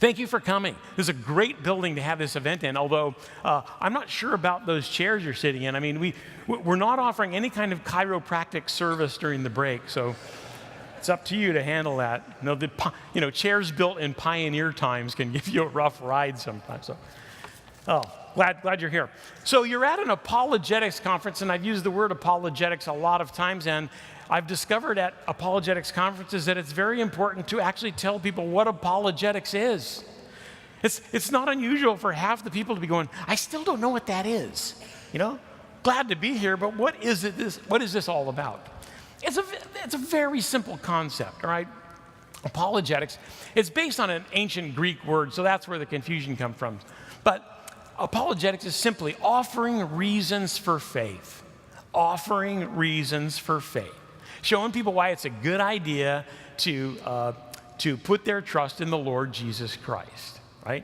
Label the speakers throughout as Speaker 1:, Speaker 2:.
Speaker 1: Thank you for coming. This is a great building to have this event in, although I'm not sure about those chairs you're sitting in. I mean, we're not offering any kind of chiropractic service during the break, so it's up to you to handle that. Chairs built in pioneer times can give you a rough ride sometimes. So, glad you're here. So you're at an apologetics conference, and I've used the word apologetics a lot of times, and I've discovered at apologetics conferences that it's very important to actually tell people what apologetics is. It's not unusual for half the people to be going, I still don't know what that is. Glad to be here, but what is this all about? It's a very simple concept, all right? Apologetics, it's based on an ancient Greek word, so that's where the confusion comes from. But apologetics is simply offering reasons for faith. Offering reasons for faith. Showing people why it's a good idea to put their trust in the Lord Jesus Christ, right?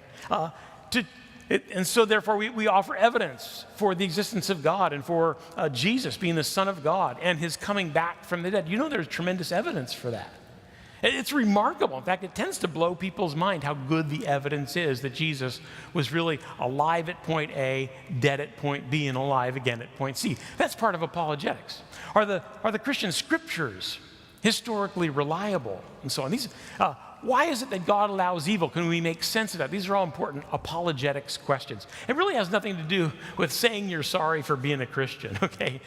Speaker 1: And so therefore we offer evidence for the existence of God and for Jesus being the Son of God and his coming back from the dead. There's tremendous evidence for that. It's remarkable. In fact, it tends to blow people's mind how good the evidence is that Jesus was really alive at point A, dead at point B, and alive again at point C. That's part of apologetics. Are the Christian scriptures historically reliable? And so on. Why is it that God allows evil? Can we make sense of that? These are all important apologetics questions. It really has nothing to do with saying you're sorry for being a Christian, okay?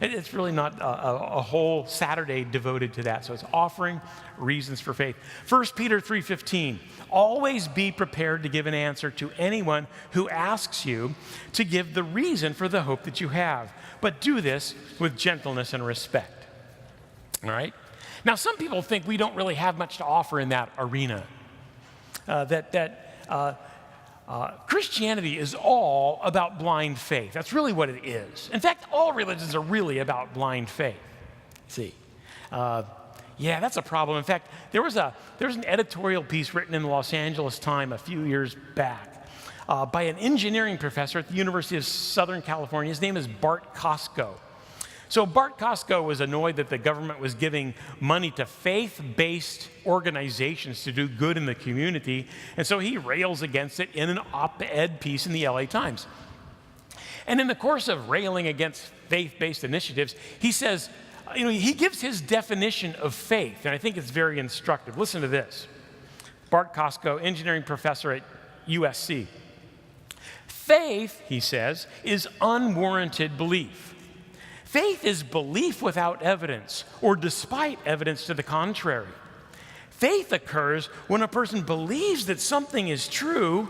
Speaker 1: It's really not a whole Saturday devoted to that. So it's offering reasons for faith. 1 Peter 3:15, always be prepared to give an answer to anyone who asks you to give the reason for the hope that you have. But do this with gentleness and respect, all right? Now, some people think we don't really have much to offer in that arena, Christianity is all about blind faith. That's really what it is. In fact, all religions are really about blind faith. See, that's a problem. In fact, there was an editorial piece written in the Los Angeles Times a few years back by an engineering professor at the University of Southern California. His name is Bart Costco. So Bart Costco was annoyed that the government was giving money to faith-based organizations to do good in the community, and so he rails against it in an op-ed piece in the LA Times. And in the course of railing against faith-based initiatives, he says, he gives his definition of faith, and I think it's very instructive. Listen to this. Bart Costco, engineering professor at USC. Faith, he says, is unwarranted belief. Faith is belief without evidence or despite evidence to the contrary. Faith occurs when a person believes that something is true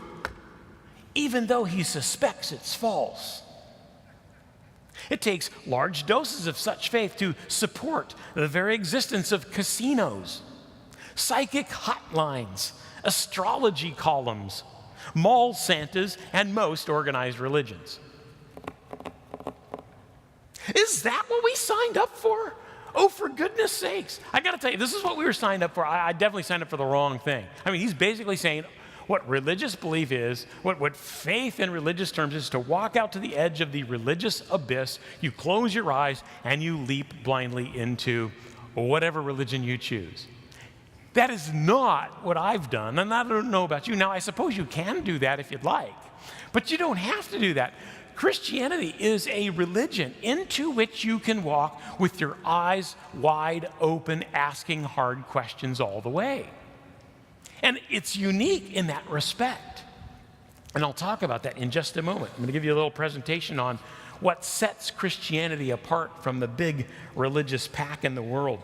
Speaker 1: even though he suspects it's false. It takes large doses of such faith to support the very existence of casinos, psychic hotlines, astrology columns, mall Santas, and most organized religions. Is that what we signed up for? Oh, for goodness sakes. I got to tell you, this is what we were signed up for. I definitely signed up for the wrong thing. I mean, he's basically saying what religious belief is, what faith in religious terms is, to walk out to the edge of the religious abyss, you close your eyes, and you leap blindly into whatever religion you choose. That is not what I've done, and I don't know about you. Now, I suppose you can do that if you'd like, but you don't have to do that. Christianity is a religion into which you can walk with your eyes wide open, asking hard questions all the way. And it's unique in that respect. And I'll talk about that in just a moment. I'm going to give you a little presentation on what sets Christianity apart from the big religious pack in the world.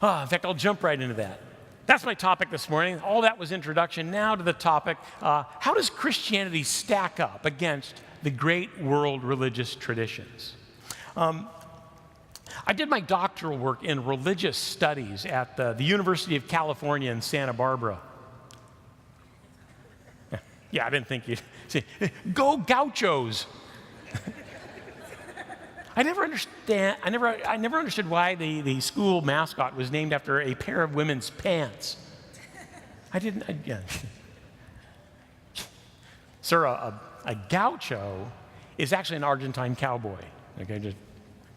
Speaker 1: In fact, I'll jump right into that. That's my topic this morning. All that was introduction. Now to the topic. How does Christianity stack up against the great world religious traditions? I did my doctoral work in religious studies at the University of California in Santa Barbara. Yeah, I didn't think you'd say, go Gauchos. I never understood why the school mascot was named after a pair of women's pants. Sir, a gaucho is actually an Argentine cowboy. Okay, just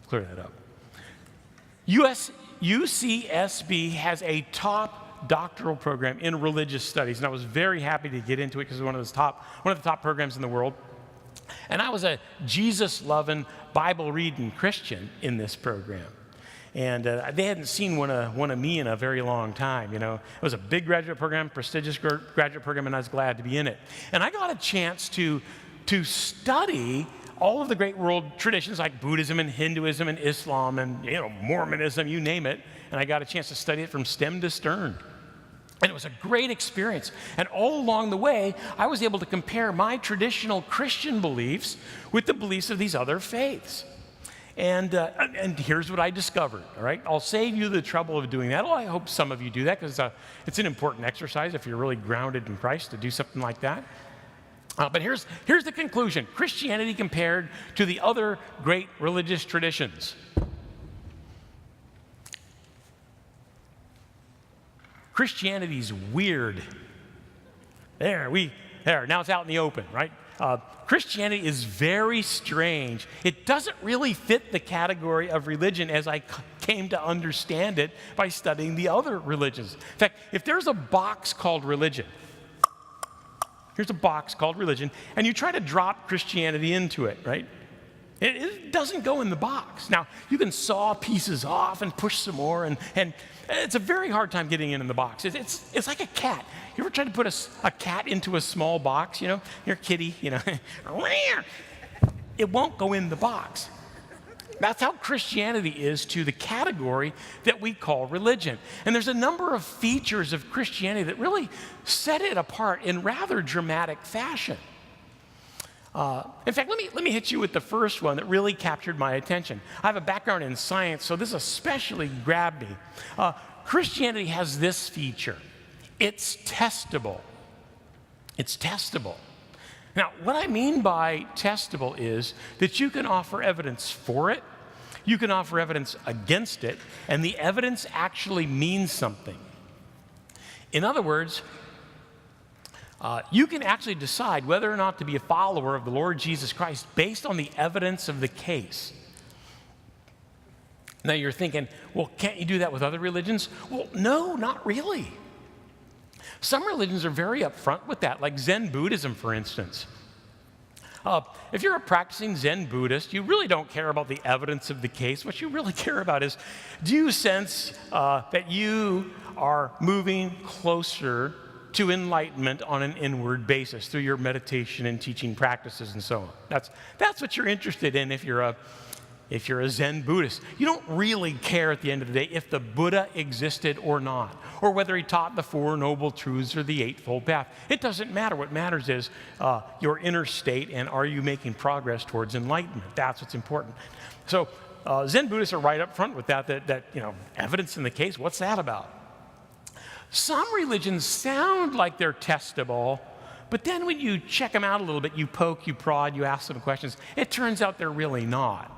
Speaker 1: clear that up. UCSB has a top doctoral program in religious studies, and I was very happy to get into it because it was one of the top programs in the world. And I was a Jesus-loving, Bible-reading Christian in this program. And they hadn't seen one of me in a very long time, It was a big graduate program, prestigious graduate program, and I was glad to be in it. And I got a chance to study all of the great world traditions like Buddhism and Hinduism and Islam and Mormonism, you name it. And I got a chance to study it from stem to stern. And it was a great experience. And all along the way, I was able to compare my traditional Christian beliefs with the beliefs of these other faiths. And here's what I discovered, all right? I'll save you the trouble of doing that. Well, I hope some of you do that because it's an important exercise if you're really grounded in Christ to do something like that. But here's the conclusion. Christianity compared to the other great religious traditions. Christianity's weird. There, now it's out in the open, right? Christianity is very strange. It doesn't really fit the category of religion as I came to understand it by studying the other religions. In fact, if there's a box called religion, here's a box called religion, and you try to drop Christianity into it, right? It doesn't go in the box. Now, you can saw pieces off and push some more, and it's a very hard time getting in the box. It's like a cat. You ever tried to put a cat into a small box, Your kitty, It won't go in the box. That's how Christianity is to the category that we call religion. And there's a number of features of Christianity that really set it apart in rather dramatic fashion. In fact, let me hit you with the first one that really captured my attention. I have a background in science, so this especially grabbed me. Christianity has this feature. It's testable. It's testable. Now, what I mean by testable is that you can offer evidence for it, you can offer evidence against it, and the evidence actually means something. In other words, you can actually decide whether or not to be a follower of the Lord Jesus Christ based on the evidence of the case. Now you're thinking, well, can't you do that with other religions? Well, no, not really. Some religions are very upfront with that, like Zen Buddhism, for instance. If you're a practicing Zen Buddhist, you really don't care about the evidence of the case. What you really care about is, do you sense that you are moving closer to enlightenment on an inward basis through your meditation and teaching practices and so on? That's what you're interested in if you're a Zen Buddhist. You don't really care at the end of the day if the Buddha existed or not, or whether he taught the Four Noble Truths or the Eightfold Path. It doesn't matter. What matters is your inner state, and are you making progress towards enlightenment? That's what's important. So Zen Buddhists are right up front with that evidence in the case, what's that about? Some religions sound like they're testable, but then when you check them out a little bit, you poke, you prod, you ask them questions, it turns out they're really not.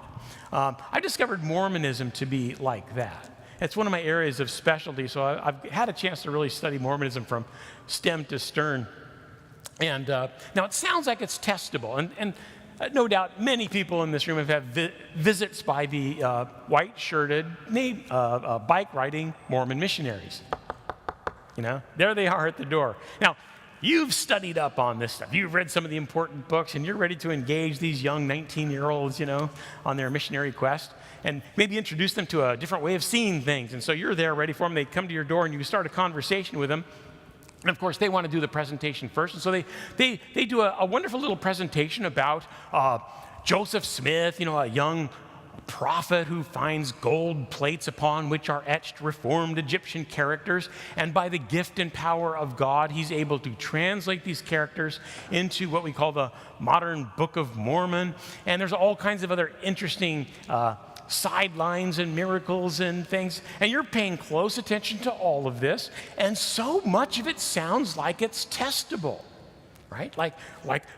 Speaker 1: I discovered Mormonism to be like that. It's one of my areas of specialty, so I've had a chance to really study Mormonism from stem to stern. And now it sounds like it's testable, and no doubt many people in this room have had visits by the white-shirted, bike-riding Mormon missionaries. There they are at the door. Now, you've studied up on this stuff. You've read some of the important books, and you're ready to engage these young 19-year-olds, on their missionary quest, and maybe introduce them to a different way of seeing things. And so you're there ready for them. They come to your door, and you start a conversation with them. And, of course, they want to do the presentation first. And so they do a wonderful little presentation about Joseph Smith, a young prophet who finds gold plates upon which are etched reformed Egyptian characters, and by the gift and power of God, he's able to translate these characters into what we call the modern Book of Mormon. And there's all kinds of other interesting sidelines and miracles and things, and you're paying close attention to all of this, and so much of it sounds like it's testable. Right? Like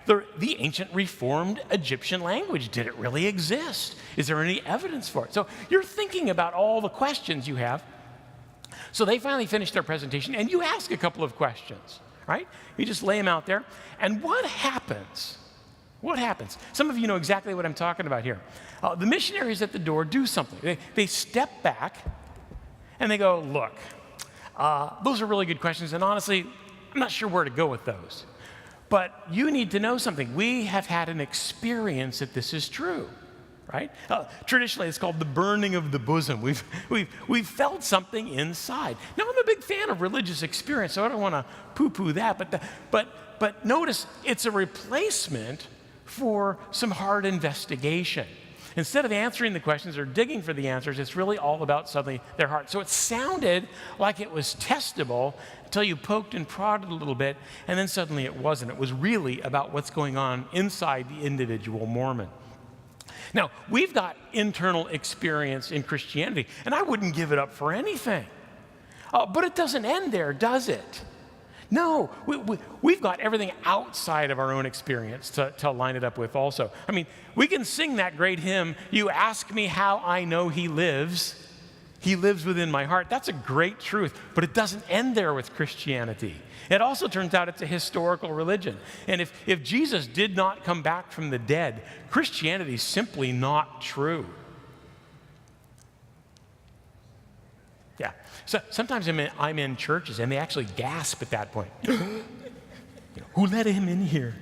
Speaker 1: the ancient reformed Egyptian language. Did it really exist? Is there any evidence for it? So you're thinking about all the questions you have. So they finally finish their presentation, and you ask a couple of questions, right? You just lay them out there. And what happens? What happens? Some of you know exactly what I'm talking about here. The missionaries at the door do something. They step back, and they go, look, Those are really good questions, and honestly, I'm not sure where to go with those. But you need to know something. We have had an experience that this is true, right? Traditionally, it's called the burning of the bosom. We've felt something inside. Now, I'm a big fan of religious experience, so I don't want to poo-poo that. But notice, it's a replacement for some hard investigation. Instead of answering the questions or digging for the answers, it's really all about suddenly their heart. So it sounded like it was testable until you poked and prodded a little bit, and then suddenly it wasn't. It was really about what's going on inside the individual Mormon. Now, we've got internal experience in Christianity, and I wouldn't give it up for anything. But it doesn't end there, does it? No, we've got everything outside of our own experience to line it up with also. I mean, we can sing that great hymn, "You ask me how I know he lives within my heart." That's a great truth, but it doesn't end there with Christianity. It also turns out it's a historical religion. And if Jesus did not come back from the dead, Christianity is simply not true. Yeah. So sometimes I'm in churches and they actually gasp at that point. Who let him in here?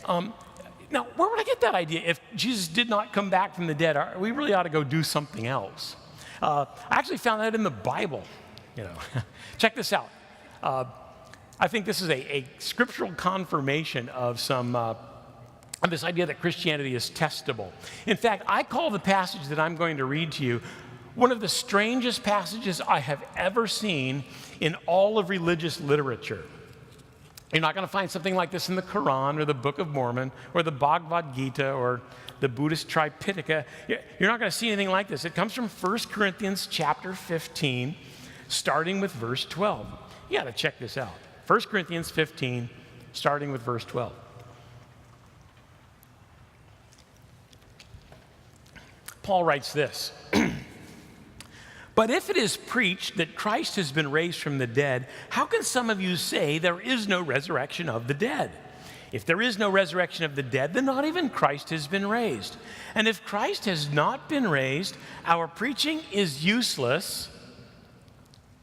Speaker 1: Now, where would I get that idea? If Jesus did not come back from the dead, we really ought to go do something else. I actually found that in the Bible. Check this out. I think this is a scriptural confirmation of of this idea that Christianity is testable. In fact, I call the passage that I'm going to read to you one of the strangest passages I have ever seen in all of religious literature. You're not going to find something like this in the Quran or the Book of Mormon or the Bhagavad Gita or the Buddhist Tripitaka. You're not going to see anything like this. It comes from 1 Corinthians chapter 15, starting with verse 12. You got to check this out. 1 Corinthians 15, starting with verse 12. Paul writes this. But if it is preached that Christ has been raised from the dead, how can some of you say there is no resurrection of the dead? If there is no resurrection of the dead, then not even Christ has been raised. And if Christ has not been raised, our preaching is useless.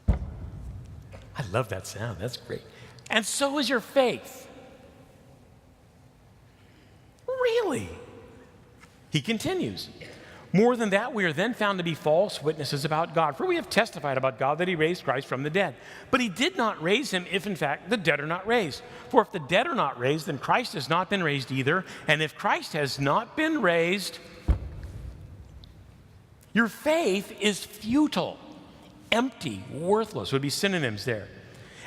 Speaker 1: I love that sound. That's great. And so is your faith. Really? He continues. More than that, we are then found to be false witnesses about God. For we have testified about God that he raised Christ from the dead. But he did not raise him if, in fact, the dead are not raised. For if the dead are not raised, then Christ has not been raised either. And if Christ has not been raised, your faith is futile, empty, worthless would be synonyms there.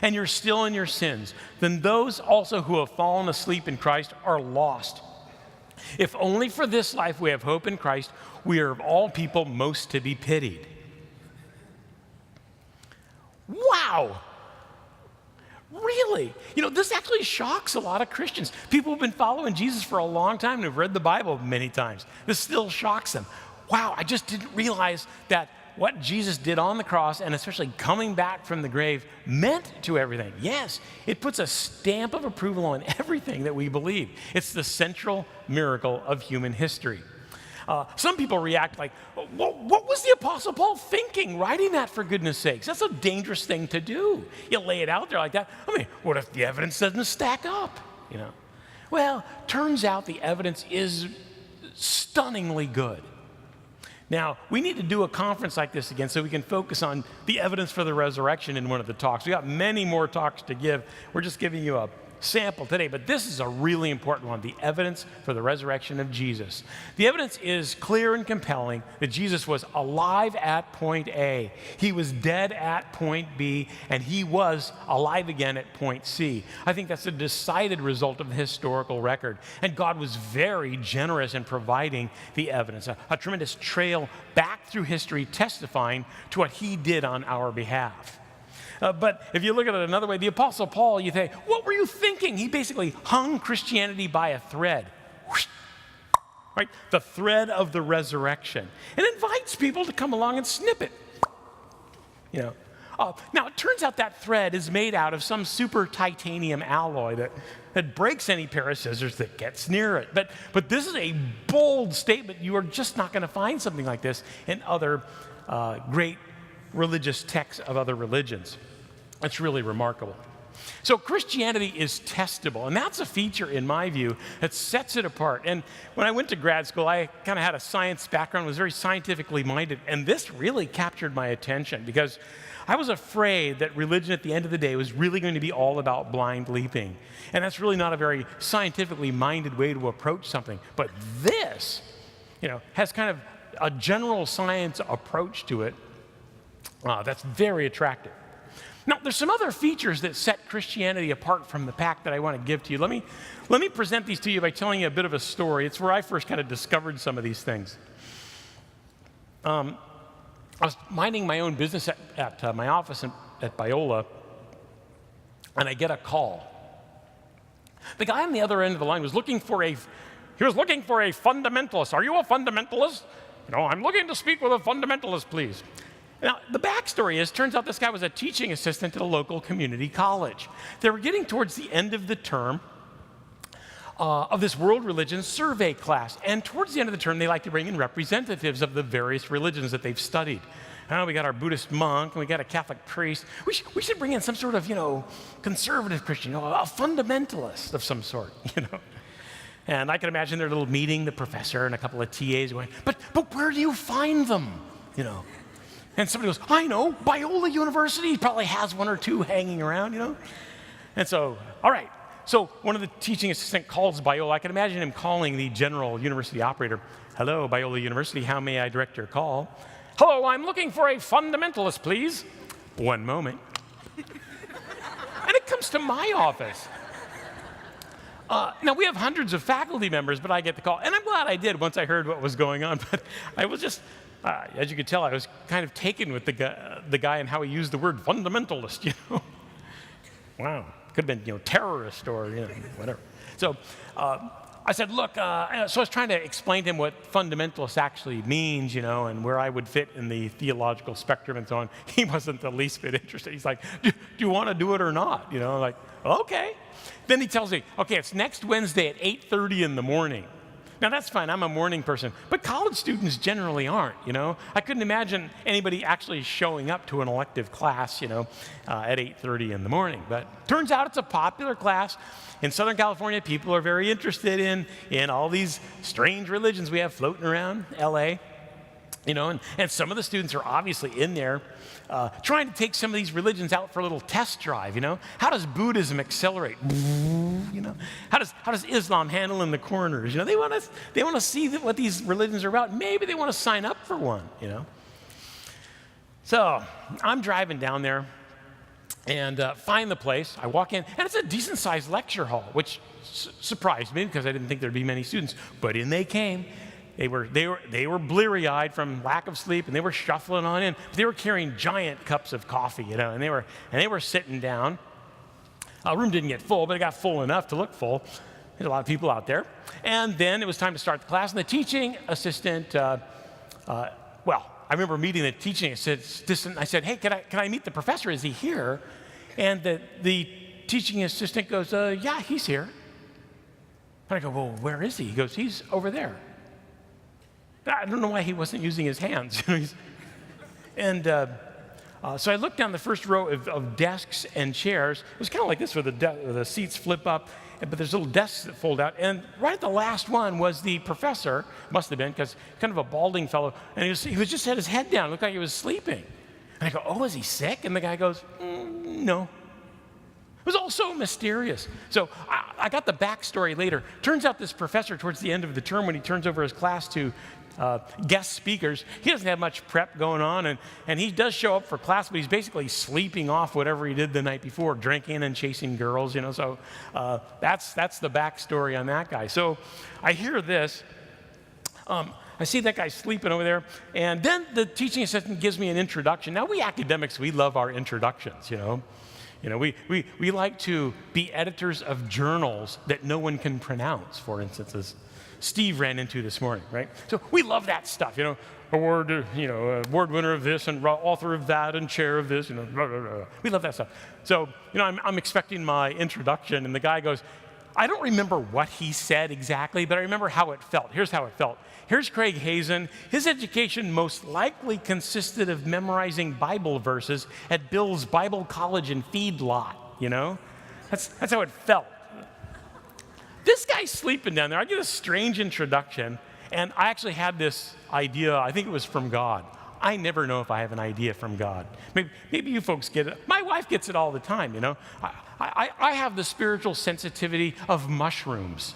Speaker 1: And you're still in your sins. Then those also who have fallen asleep in Christ are lost. If only for this life we have hope in Christ, we are of all people most to be pitied. Wow! Really? This actually shocks a lot of Christians. People who've been following Jesus for a long time and have read the Bible many times. This still shocks them. Wow, I just didn't realize that what Jesus did on the cross, and especially coming back from the grave, meant to everything. Yes, it puts a stamp of approval on everything that we believe. It's the central miracle of human history. Some people react like, what was the Apostle Paul thinking writing that, for goodness sakes? That's a dangerous thing to do. You lay it out there like that. I mean, what if the evidence doesn't stack up? Well, turns out the evidence is stunningly good. Now, we need to do a conference like this again so we can focus on the evidence for the resurrection in one of the talks. We got many more talks to give. We're just giving you a sample today, but this is a really important one, the evidence for the resurrection of Jesus. The evidence is clear and compelling that Jesus was alive at point A, he was dead at point B, and he was alive again at point C. I think that's a decided result of the historical record, and God was very generous in providing the evidence, a tremendous trail back through history testifying to what he did on our behalf. But if you look at it another way, the Apostle Paul, you think, what were you thinking? He basically hung Christianity by a thread, right? The thread of the resurrection, and invites people to come along and snip it. Now, it turns out that thread is made out of some super titanium alloy that breaks any pair of scissors that gets near it. But this is a bold statement. You are just not going to find something like this in other great religious texts of other religions. That's really remarkable. So Christianity is testable, and that's a feature, in my view, that sets it apart. And when I went to grad school, I kind of had a science background, was very scientifically minded, and this really captured my attention because I was afraid that religion at the end of the day was really going to be all about blind leaping. And that's really not a very scientifically minded way to approach something. But this, has kind of a general science approach to it that's very attractive. Now, there's some other features that set Christianity apart from the pack that I want to give to you. Let me present these to you by telling you a bit of a story. It's where I first kind of discovered some of these things. I was minding my own business at my office at BIOLA, and I get a call. The guy on the other end of the line was looking for a fundamentalist. Are you a fundamentalist? I'm looking to speak with a fundamentalist, please. Now, the backstory is, turns out this guy was a teaching assistant at a local community college. They were getting towards the end of the term of this world religions survey class. And towards the end of the term, they like to bring in representatives of the various religions that they've studied. We got our Buddhist monk, and we got a Catholic priest. We should bring in some sort of, conservative Christian, a fundamentalist of some sort, And I can imagine their little meeting, the professor and a couple of TAs going, but where do you find them, And somebody goes, I know, BIOLA University probably has one or two hanging around, And so, all right. So one of the teaching assistant calls BIOLA. I can imagine him calling the general university operator. Hello, BIOLA University, how may I direct your call? Hello, I'm looking for a fundamentalist, please. One moment. And it comes to my office. Now, we have hundreds of faculty members, but I get the call. And I'm glad I did once I heard what was going on. But I was just, as you could tell, I was kind of taken with the guy and how he used the word fundamentalist, Wow. Could have been, terrorist or, whatever. So I said, look, so I was trying to explain to him what fundamentalist actually means, and where I would fit in the theological spectrum and so on. He wasn't the least bit interested. He's like, do you want to do it or not? I'm like, okay. Then he tells me, okay, it's next Wednesday at 8:30 in the morning. Now, that's fine. I'm a morning person. But college students generally aren't, I couldn't imagine anybody actually showing up to an elective class, at 8:30 in the morning. But turns out it's a popular class. In Southern California, people are very interested in all these strange religions we have floating around L.A., and some of the students are obviously in there trying to take some of these religions out for a little test drive, How does Buddhism accelerate? How does Islam handle in the corners? They want to see what these religions are about. Maybe they want to sign up for one, So I'm driving down there and find the place. I walk in, and it's a decent-sized lecture hall, which surprised me because I didn't think there'd be many students. But in they came. They were bleary-eyed from lack of sleep, and they were shuffling on in. They were carrying giant cups of coffee, and they were sitting down. The room didn't get full, but it got full enough to look full. There's a lot of people out there. And then it was time to start the class, and the teaching assistant, I remember meeting the teaching assistant. I said, hey, can I meet the professor? Is he here? And the teaching assistant goes, yeah, he's here. And I go, well, where is he? He goes, he's over there. I don't know why he wasn't using his hands. And so I looked down the first row of desks and chairs. It was kind of like this, where the seats flip up, but there's little desks that fold out. And right at the last one was the professor, must have been, because kind of a balding fellow, and he was just had his head down, looked like he was sleeping. And I go, oh, is he sick? And the guy goes, no. It was all so mysterious. So I got the backstory later. Turns out this professor, towards the end of the term, when he turns over his class to guest speakers, he doesn't have much prep going on, and he does show up for class, but he's basically sleeping off whatever he did the night before, drinking and chasing girls, So that's the backstory on that guy. So I hear this. I see that guy sleeping over there, and then the teaching assistant gives me an introduction. Now, we academics, we love our introductions, we like to be editors of journals that no one can pronounce, for instance, as Steve ran into this morning, right? So we love that stuff, award winner of this and author of that and chair of this, blah, blah, blah. We love that stuff. So, I'm expecting my introduction, and the guy goes, I don't remember what he said exactly, but I remember how it felt. Here's how it felt. Here's Craig Hazen. His education most likely consisted of memorizing Bible verses at Bill's Bible College and Feedlot, you know? That's how it felt. This guy's sleeping down there. I get a strange introduction, and I actually had this idea. I think it was from God. I never know if I have an idea from God. Maybe you folks get it. My wife gets it all the time, you know? I have the spiritual sensitivity of mushrooms,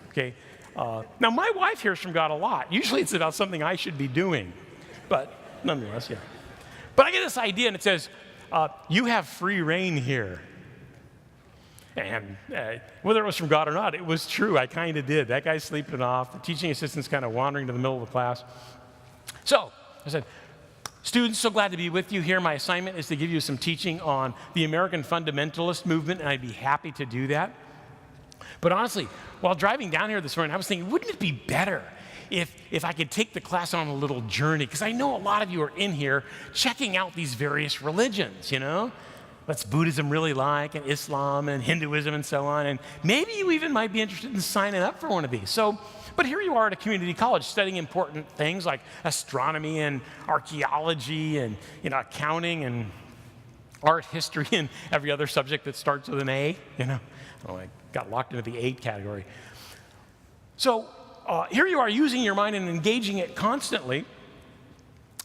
Speaker 1: okay? Now, my wife hears from God a lot. Usually it's about something I should be doing, but nonetheless, yeah. But I get this idea, and it says, you have free reign here. And whether it was from God or not, it was true. I kind of did. That guy's sleeping it off. The teaching assistant's kind of wandering to the middle of the class. So I said, students, so glad to be with you here. My assignment is to give you some teaching on the American fundamentalist movement, and I'd be happy to do that. But honestly, while driving down here this morning, I was thinking, wouldn't it be better if I could take the class on a little journey? Because I know a lot of you are in here checking out these various religions, you know? What's Buddhism really like, and Islam, and Hinduism, and so on. And maybe you even might be interested in signing up for one of these. But here you are at a community college studying important things like astronomy and archaeology and, you know, accounting and art history and every other subject that starts with an A, you know. Oh, I got locked into the A category. So here you are using your mind and engaging it constantly.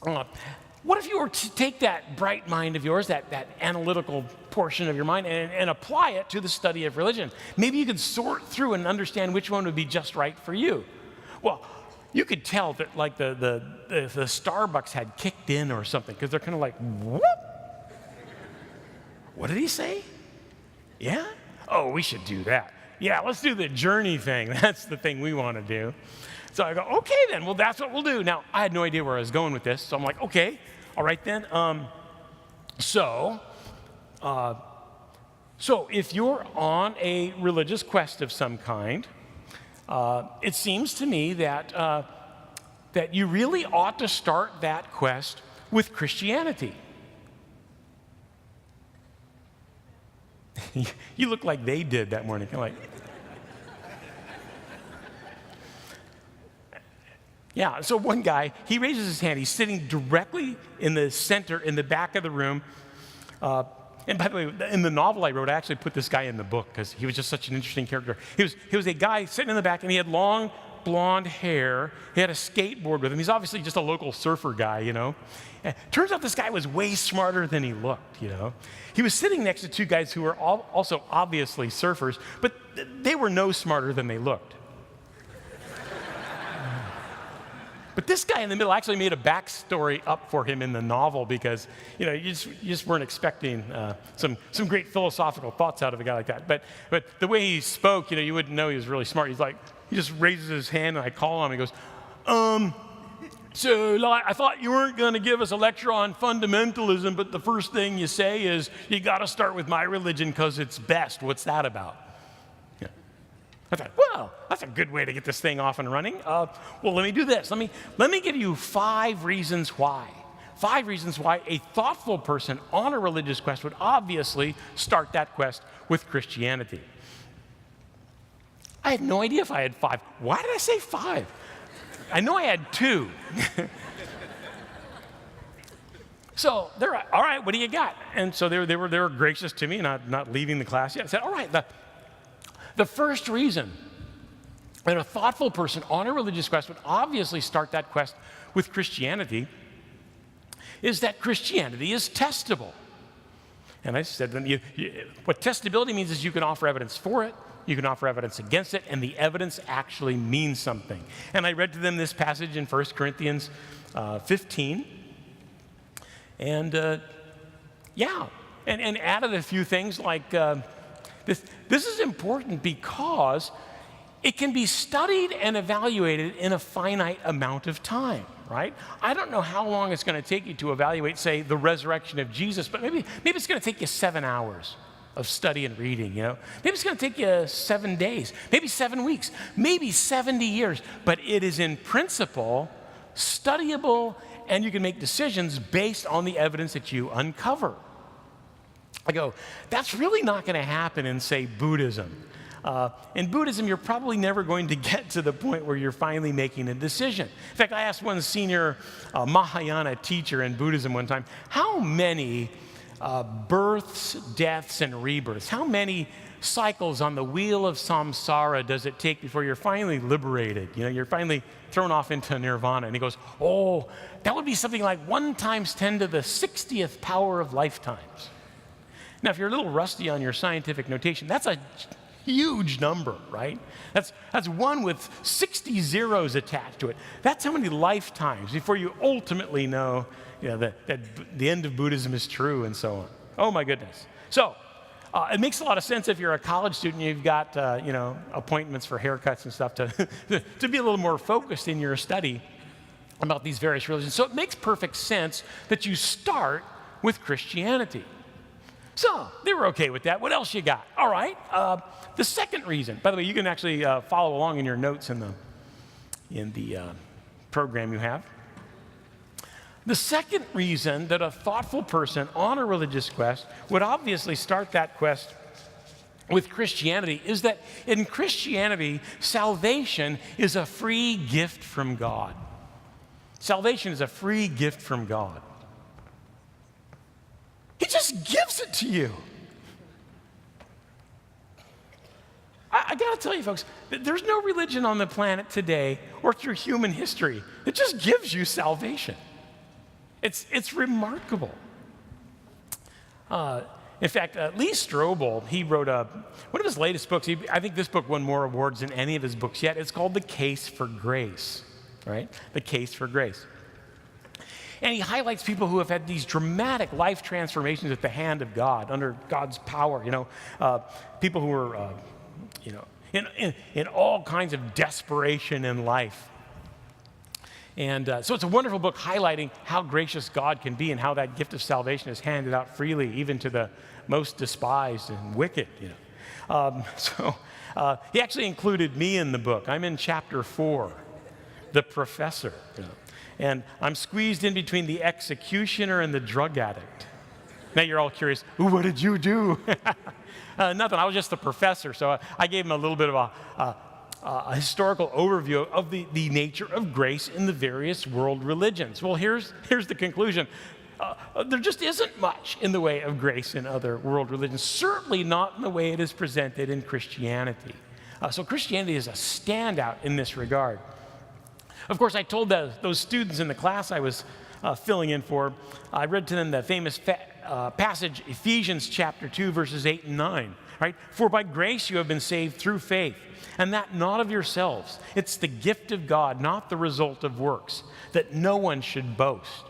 Speaker 1: What if you were to take that bright mind of yours, that analytical portion of your mind, and apply it to the study of religion? Maybe you could sort through and understand which one would be just right for you. Well, you could tell that like the Starbucks had kicked in or something, because they're kind of like, whoop. What did he say? Yeah? Oh, we should do that. Yeah, let's do the journey thing. That's the thing we want to do. So I go, okay then, well, that's what we'll do. Now, I had no idea where I was going with this, so I'm like, okay, all right then. So if you're on a religious quest of some kind, it seems to me that you really ought to start that quest with Christianity. You look like they did that morning. Kind of like, yeah, so one guy, he raises his hand. He's sitting directly in the center, in the back of the room. And by the way, in the novel I wrote, I actually put this guy in the book because he was just such an interesting character. He was a guy sitting in the back, and he had long blonde hair. He had a skateboard with him. He's obviously just a local surfer guy, you know. And turns out this guy was way smarter than he looked, you know. He was sitting next to two guys who were also obviously surfers, but they were no smarter than they looked. But this guy in the middle actually made a backstory up for him in the novel because, you know, you just weren't expecting some great philosophical thoughts out of a guy like that. But the way he spoke, you know, you wouldn't know he was really smart. He's like, he just raises his hand, and I call on him. He goes, so like, I thought you weren't going to give us a lecture on fundamentalism, but the first thing you say is, you got to start with my religion because it's best. What's that about? Yeah. I thought, well, that's a good way to get this thing off and running. Well, let me do this. Let me give you 5 reasons why. 5 reasons why a thoughtful person on a religious quest would obviously start that quest with Christianity. I had no idea if I had 5. Why did I say 5? I know I had 2. So they're all right. What do you got? And so they were gracious to me, not leaving the class yet. I said, all right. The first reason that a thoughtful person on a religious quest would obviously start that quest with Christianity is that Christianity is testable. And I said, what testability means is you can offer evidence for it, you can offer evidence against it, and the evidence actually means something. And I read to them this passage in 1 Corinthians 15. And added a few things like this is important because it can be studied and evaluated in a finite amount of time, right? I don't know how long it's going to take you to evaluate, say, the resurrection of Jesus, but maybe it's going to take you 7 hours of study and reading, you know. Maybe it's going to take you 7 days, maybe 7 weeks, maybe 70 years, but it is in principle studyable, and you can make decisions based on the evidence that you uncover. I go, that's really not going to happen in, say, Buddhism. In Buddhism, you're probably never going to get to the point where you're finally making a decision. In fact, I asked one senior Mahayana teacher in Buddhism one time, how many births, deaths, and rebirths, how many cycles on the wheel of samsara does it take before you're finally liberated? You're finally thrown off into nirvana. And he goes, oh, that would be something like 1 times 10 to the 60th power of lifetimes. Now, if you're a little rusty on your scientific notation, that's a huge number, right? That's 1 with 60 zeros attached to it. That's how many lifetimes before you ultimately know, that the end of Buddhism is true and so on. Oh, my goodness. So, it makes a lot of sense if you're a college student, you've got, appointments for haircuts and stuff to be a little more focused in your study about these various religions. So it makes perfect sense that you start with Christianity. So they were okay with that. What else you got? All right. The second reason, by the way, you can actually follow along in your notes in the program you have. The second reason that a thoughtful person on a religious quest would obviously start that quest with Christianity is that in Christianity, salvation is a free gift from God. Salvation is a free gift from God. He just gives it to you. I got to tell you, folks, there's no religion on the planet today or through human history that just gives you salvation. It's remarkable. In fact, Lee Strobel, he wrote one of his latest books. I think this book won more awards than any of his books yet. It's called The Case for Grace, right? The Case for Grace. And he highlights people who have had these dramatic life transformations at the hand of God, under God's power. People who were, in all kinds of desperation in life. And so it's a wonderful book highlighting how gracious God can be and how that gift of salvation is handed out freely, even to the most despised and wicked. So he actually included me in the book. I'm in chapter 4, the professor. And I'm squeezed in between the executioner and the drug addict. Now you're all curious, what did you do? Nothing, I was just the professor. So I gave him a little bit of a historical overview of the nature of grace in the various world religions. Well, here's the conclusion. There just isn't much in the way of grace in other world religions, certainly not in the way it is presented in Christianity. So Christianity is a standout in this regard. Of course, I told those students in the class I was filling in for, I read to them the famous passage, Ephesians chapter 2, verses 8 and 9. Right? For by grace you have been saved through faith, and that not of yourselves. It's the gift of God, not the result of works, that no one should boast.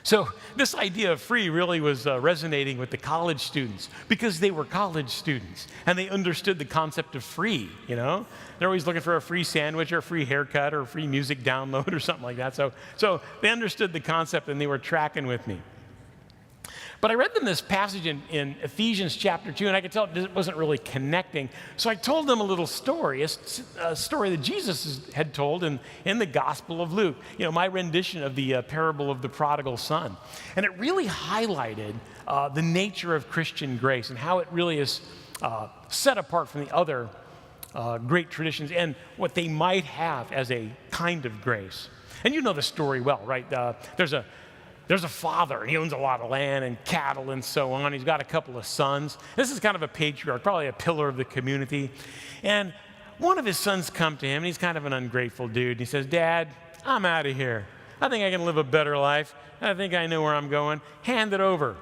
Speaker 1: So this idea of free really was resonating with the college students because they were college students and they understood the concept of free, They're always looking for a free sandwich or a free haircut or a free music download or something like that. So they understood the concept and they were tracking with me. But I read them this passage in Ephesians chapter 2, and I could tell it wasn't really connecting. So I told them a little story, a story that Jesus had told in the Gospel of Luke, my rendition of the parable of the prodigal son. And it really highlighted the nature of Christian grace and how it really is set apart from the other great traditions and what they might have as a kind of grace. And you know the story well, right? There's a father, and he owns a lot of land and cattle and so on. He's got a couple of sons. This is kind of a patriarch, probably a pillar of the community. And one of his sons come to him, and he's kind of an ungrateful dude. And he says, Dad, I'm out of here. I think I can live a better life. I think I know where I'm going. Hand it over.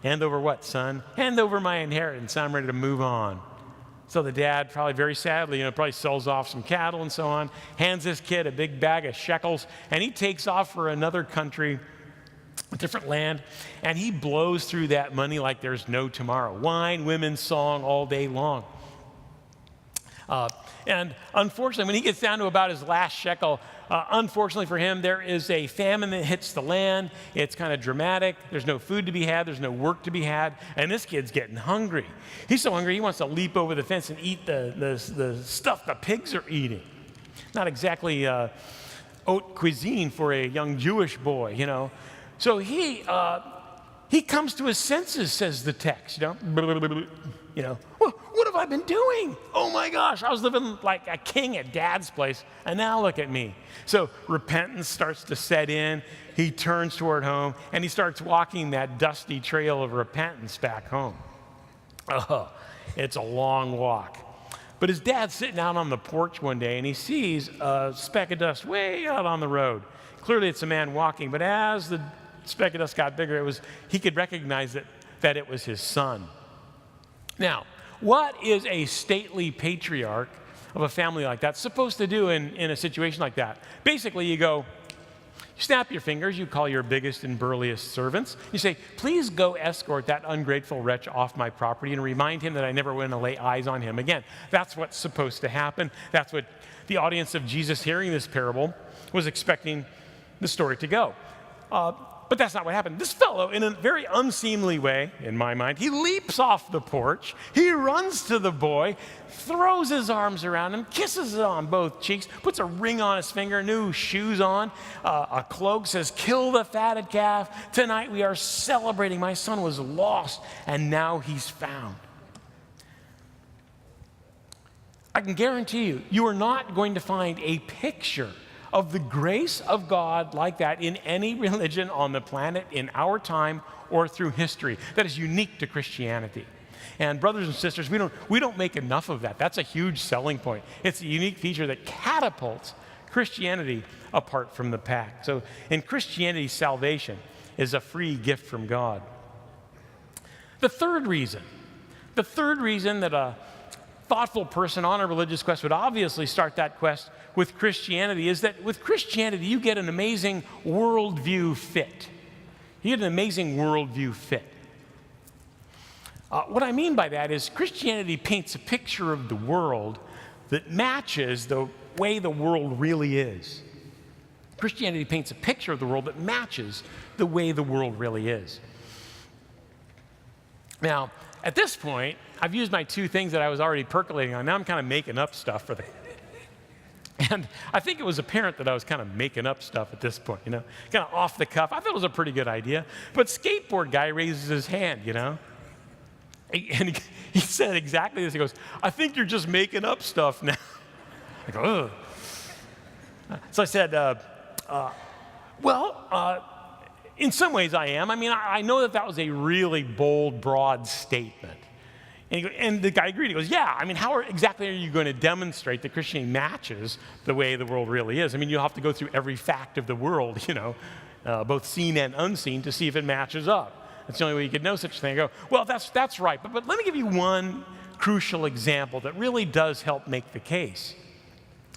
Speaker 1: Hand over what, son? Hand over my inheritance. I'm ready to move on. So the dad, probably very sadly, probably sells off some cattle and so on, hands this kid a big bag of shekels, and he takes off for another country, a different land, and he blows through that money like there's no tomorrow. Wine, women, song all day long. And unfortunately, when he gets down to about his last shekel, unfortunately for him, there is a famine that hits the land. It's kind of dramatic. There's no food to be had. There's no work to be had. And this kid's getting hungry. He's so hungry, he wants to leap over the fence and eat the stuff the pigs are eating. Not exactly haute cuisine for a young Jewish boy, So he comes to his senses, says the text, What have what I've been doing. Oh my gosh, I was living like a king at Dad's place, and now look at me. So repentance starts to set in. He turns toward home, and he starts walking that dusty trail of repentance back home. Oh, it's a long walk. But his dad's sitting out on the porch one day, and he sees a speck of dust way out on the road. Clearly, it's a man walking, but as the speck of dust got bigger, he could recognize that it was his son. Now, what is a stately patriarch of a family like that supposed to do in a situation like that? Basically, you snap your fingers, you call your biggest and burliest servants. You say, please go escort that ungrateful wretch off my property and remind him that I never want to lay eyes on him again. That's what's supposed to happen. That's what the audience of Jesus hearing this parable was expecting the story to go. But that's not what happened. This fellow, in a very unseemly way, in my mind, he leaps off the porch, he runs to the boy, throws his arms around him, kisses it on both cheeks, puts a ring on his finger, new shoes on, a cloak, says, kill the fatted calf. Tonight we are celebrating. My son was lost, and now he's found. I can guarantee you, you are not going to find a picture of the grace of God like that in any religion on the planet in our time or through history. That is unique to Christianity. And brothers and sisters, we don't make enough of that. That's a huge selling point. It's a unique feature that catapults Christianity apart from the pack. So in Christianity, salvation is a free gift from God. The third reason that a thoughtful person on a religious quest would obviously start that quest with Christianity is that with Christianity, you get an amazing worldview fit. You get an amazing worldview fit. What I mean by that is Christianity paints a picture of the world that matches the way the world really is. Christianity paints a picture of the world that matches the way the world really is. Now, at this point, I've used my two things that I was already percolating on. Now I'm kind of making up stuff for the... And I think it was apparent that I was kind of making up stuff at this point, kind of off the cuff. I thought it was a pretty good idea. But skateboard guy raises his hand, And he said exactly this. He goes, I think you're just making up stuff now. I go, ugh. So I said, in some ways I am. I mean, I know that was a really bold, broad statement. And the guy agreed. He goes, yeah, I mean, how exactly are you going to demonstrate that Christianity matches the way the world really is? I mean, you'll have to go through every fact of the world, both seen and unseen, to see if it matches up. That's the only way you could know such a thing. I go, well, that's right. But let me give you one crucial example that really does help make the case.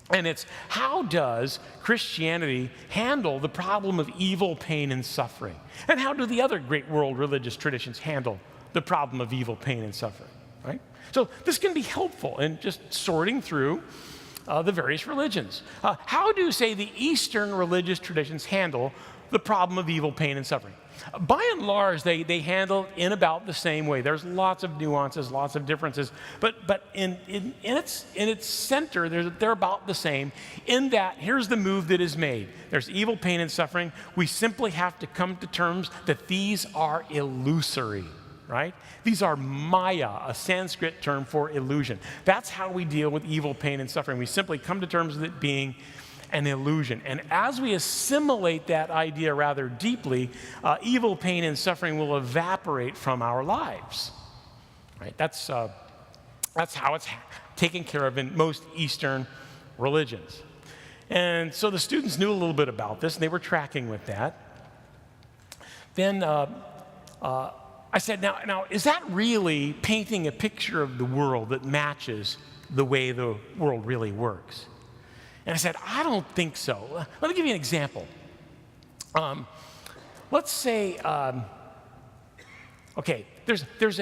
Speaker 1: And it's, how does Christianity handle the problem of evil, pain, and suffering? And how do the other great world religious traditions handle the problem of evil, pain, and suffering? Right? So this can be helpful in just sorting through the various religions. How do, say, the Eastern religious traditions handle the problem of evil, pain, and suffering? By and large, they handle in about the same way. There's lots of nuances, lots of differences, but in its center, they're about the same in that here's the move that is made. There's evil, pain, and suffering. We simply have to come to terms that these are illusory, right? These are Maya, a Sanskrit term for illusion. That's how we deal with evil, pain, and suffering. We simply come to terms with it being an illusion. And as we assimilate that idea rather deeply, evil, pain, and suffering will evaporate from our lives. Right? That's how it's taken care of in most Eastern religions. And so the students knew a little bit about this, and they were tracking with that. Then I said, now, is that really painting a picture of the world that matches the way the world really works? And I said, I don't think so. Let me give you an example. Let's say, there's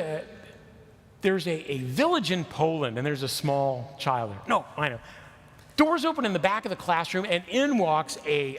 Speaker 1: a village in Poland, and there's a small child there. No, I know. Doors open in the back of the classroom, and in walks an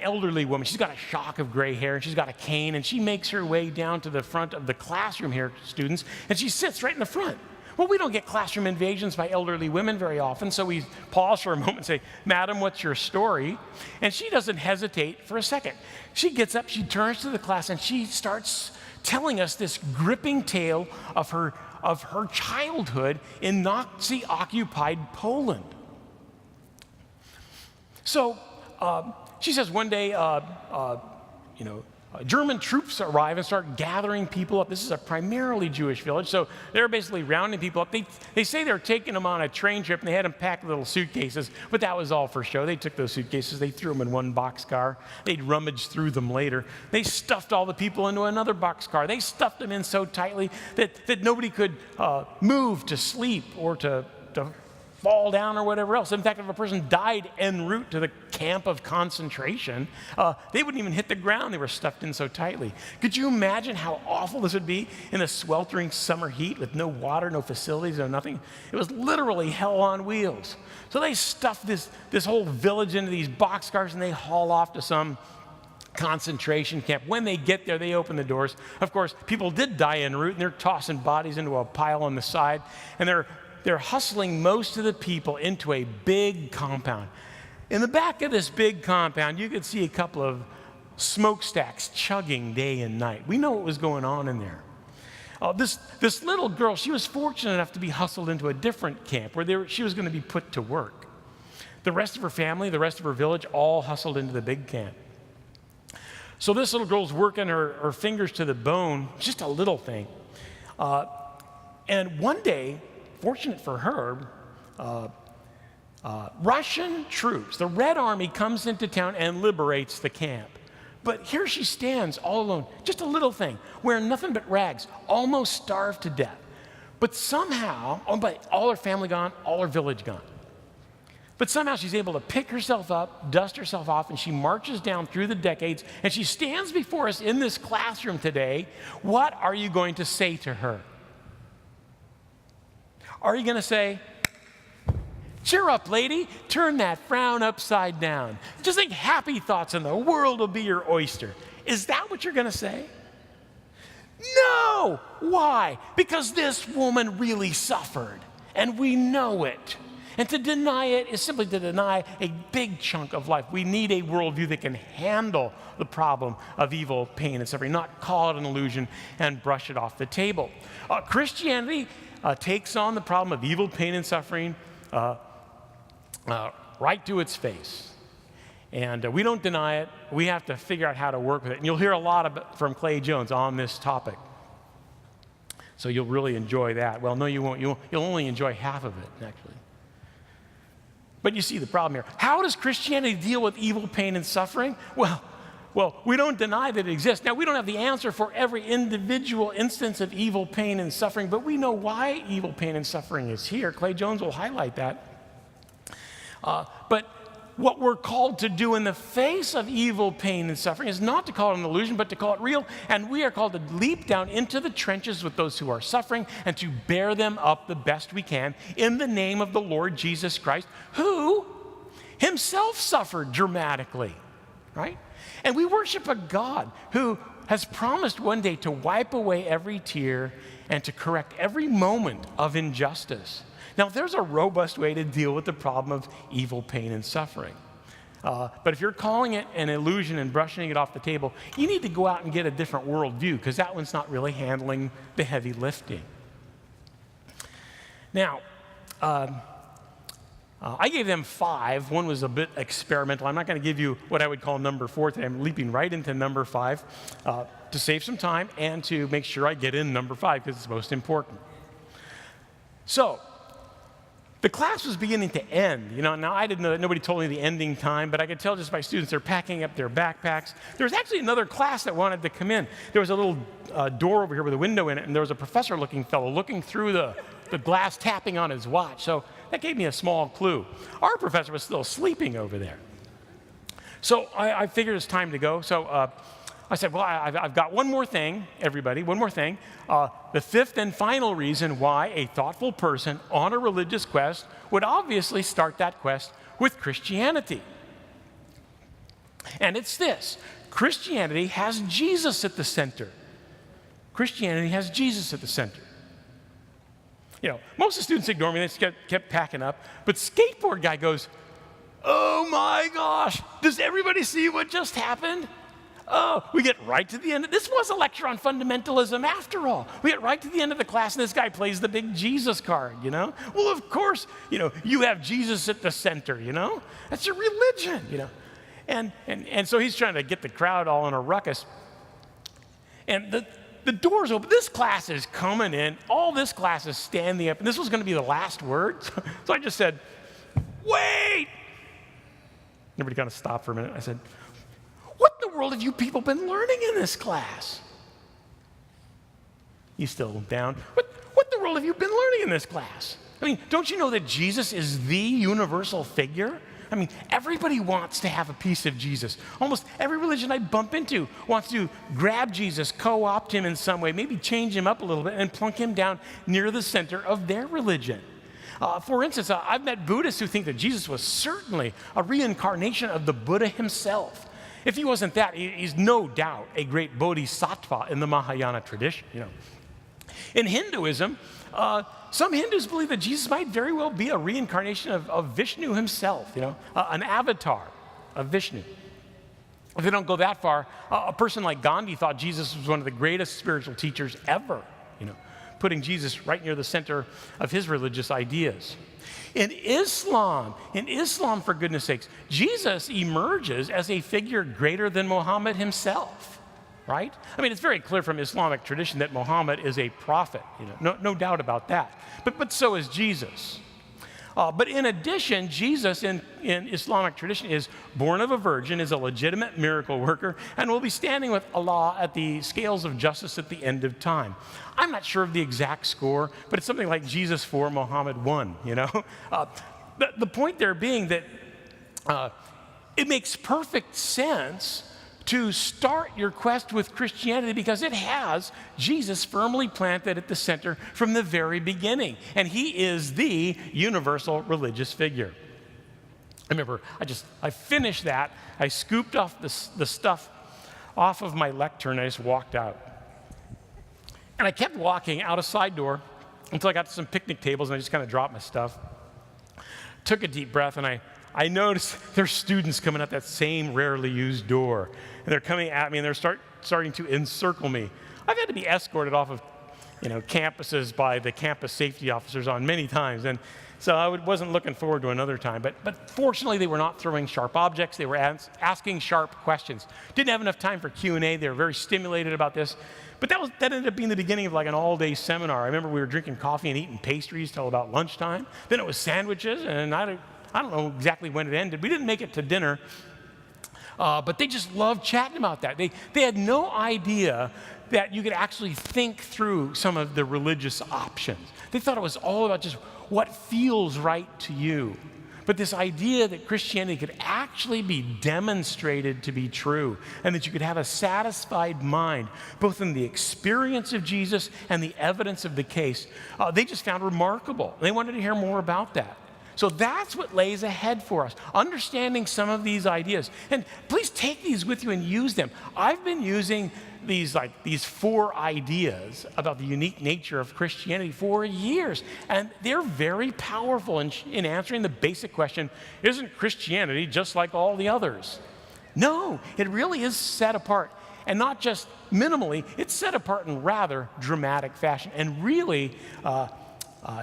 Speaker 1: elderly woman. She's got a shock of gray hair, and she's got a cane, and she makes her way down to the front of the classroom here, students, and she sits right in the front. Well, we don't get classroom invasions by elderly women very often, so we pause for a moment and say, Madam, what's your story? And she doesn't hesitate for a second. She gets up, she turns to the class, and she starts telling us this gripping tale of her childhood in Nazi-occupied Poland. So she says one day, German troops arrive and start gathering people up. This is a primarily Jewish village, so they're basically rounding people up. They say they're taking them on a train trip, and they had them pack little suitcases, but that was all for show. They took those suitcases, they threw them in one boxcar. They'd rummage through them later. They stuffed all the people into another boxcar. They stuffed them in so tightly that nobody could move to sleep or to fall down or whatever else. In fact, if a person died en route to the camp of concentration, they wouldn't even hit the ground. They were stuffed in so tightly. Could you imagine how awful this would be in the sweltering summer heat with no water, no facilities, no nothing? It was literally hell on wheels. So they stuffed this whole village into these boxcars, and they haul off to some concentration camp. When they get there, they open the doors. Of course, people did die en route, and they're tossing bodies into a pile on the side, and they're hustling most of the people into a big compound. In the back of this big compound, you could see a couple of smokestacks chugging day and night. We know what was going on in there. This little girl, she was fortunate enough to be hustled into a different camp where she was going to be put to work. The rest of her family, the rest of her village, all hustled into the big camp. So this little girl's working her fingers to the bone, just a little thing. And one day, fortunate for her, Russian troops, the Red Army, comes into town and liberates the camp. But here she stands all alone, just a little thing, wearing nothing but rags, almost starved to death. But somehow, all her family gone, all her village gone. But somehow she's able to pick herself up, dust herself off, and she marches down through the decades, and she stands before us in this classroom today. What are you going to say to her? Are you going to say, cheer up, lady, turn that frown upside down. Just think happy thoughts and the world will be your oyster. Is that what you're going to say? No! Why? Because this woman really suffered, and we know it. And to deny it is simply to deny a big chunk of life. We need a worldview that can handle the problem of evil, pain, and suffering, not call it an illusion and brush it off the table. Christianity takes on the problem of evil, pain, and suffering right to its face. And we don't deny it. We have to figure out how to work with it. And you'll hear a lot from Clay Jones on this topic. So you'll really enjoy that. Well, no, you won't. You'll only enjoy half of it, actually. But you see the problem here. How does Christianity deal with evil, pain, and suffering? Well, we don't deny that it exists. Now, we don't have the answer for every individual instance of evil, pain, and suffering, but we know why evil, pain, and suffering is here. Clay Jones will highlight that. But what we're called to do in the face of evil, pain, and suffering is not to call it an illusion, but to call it real. And we are called to leap down into the trenches with those who are suffering and to bear them up the best we can in the name of the Lord Jesus Christ, who himself suffered dramatically, right? And we worship a God who has promised one day to wipe away every tear and to correct every moment of injustice. Now, there's a robust way to deal with the problem of evil, pain, and suffering. But if you're calling it an illusion and brushing it off the table, you need to go out and get a different worldview, because that one's not really handling the heavy lifting. Now, I gave them 5. One was a bit experimental. I'm not going to give you what I would call number 4 today. I'm leaping right into number 5 to save some time and to make sure I get in number 5, because it's most important. So, the class was beginning to end. Now I didn't know that, nobody told me the ending time, but I could tell just by students, they're packing up their backpacks. There was actually another class that wanted to come in. There was a little door over here with a window in it, and there was a professor-looking fellow looking through the glass, tapping on his watch. So that gave me a small clue. Our professor was still sleeping over there. So I figured it's time to go. So I said, well, I've got one more thing, everybody, one more thing. The 5th and final reason why a thoughtful person on a religious quest would obviously start that quest with Christianity. And it's this: Christianity has Jesus at the center. Christianity has Jesus at the center. Most of the students ignore me. They just kept packing up. But skateboard guy goes, oh my gosh, does everybody see what just happened? Oh, we get right to the end. This was a lecture on fundamentalism after all. We get right to the end of the class, and this guy plays the big Jesus card, Well, of course, you have Jesus at the center, That's your religion, And so he's trying to get the crowd all in a ruckus. And the door's open. This class is coming in. All this class is standing up. And this was going to be the last word. So I just said, wait. Everybody kind of stopped for a minute. I said, what in the world have you people been learning in this class? You still down? What in the world have you been learning in this class? I mean, don't you know that Jesus is the universal figure? I mean, everybody wants to have a piece of Jesus. Almost every religion I bump into wants to grab Jesus, co-opt him in some way, maybe change him up a little bit and plunk him down near the center of their religion. For instance, I've met Buddhists who think that Jesus was certainly a reincarnation of the Buddha himself. If he wasn't that, he's no doubt a great bodhisattva in the Mahayana tradition. In Hinduism, some Hindus believe that Jesus might very well be a reincarnation of Vishnu himself, an avatar of Vishnu. If they don't go that far, a person like Gandhi thought Jesus was one of the greatest spiritual teachers ever, putting Jesus right near the center of his religious ideas. In Islam, for goodness sakes, Jesus emerges as a figure greater than Muhammad himself, right? I mean, it's very clear from Islamic tradition that Muhammad is a prophet, no doubt about that. But so is Jesus. But in addition, Jesus in Islamic tradition is born of a virgin, is a legitimate miracle worker, and will be standing with Allah at the scales of justice at the end of time. I'm not sure of the exact score, but it's something like Jesus 4, Muhammad 1, The point there being that it makes perfect sense to start your quest with Christianity because it has Jesus firmly planted at the center from the very beginning. And he is the universal religious figure. I remember, I finished that. I scooped off the stuff off of my lectern, and I just walked out. And I kept walking out a side door until I got to some picnic tables, and I just kind of dropped my stuff. Took a deep breath, and I noticed there's students coming out that same rarely used door. And they're coming at me, and they're starting to encircle me. I've had to be escorted off of campuses by the campus safety officers on many times. And so I wasn't looking forward to another time. But fortunately, they were not throwing sharp objects. They were asking sharp questions. Didn't have enough time for Q&A. They were very stimulated about this. But that ended up being the beginning of like an all-day seminar. I remember we were drinking coffee and eating pastries till about lunchtime. Then it was sandwiches, and I don't know exactly when it ended. We didn't make it to dinner. But they just loved chatting about that. They had no idea that you could actually think through some of the religious options. They thought it was all about just what feels right to you. But this idea that Christianity could actually be demonstrated to be true and that you could have a satisfied mind, both in the experience of Jesus and the evidence of the case, they just found remarkable. They wanted to hear more about that. So that's what lays ahead for us, understanding some of these ideas. And please take these with you and use them. I've been using these 4 ideas about the unique nature of Christianity for years, and they're very powerful in answering the basic question, isn't Christianity just like all the others? No, it really is set apart, and not just minimally, it's set apart in rather dramatic fashion and really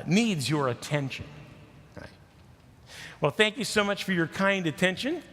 Speaker 1: needs your attention. Well, thank you so much for your kind attention.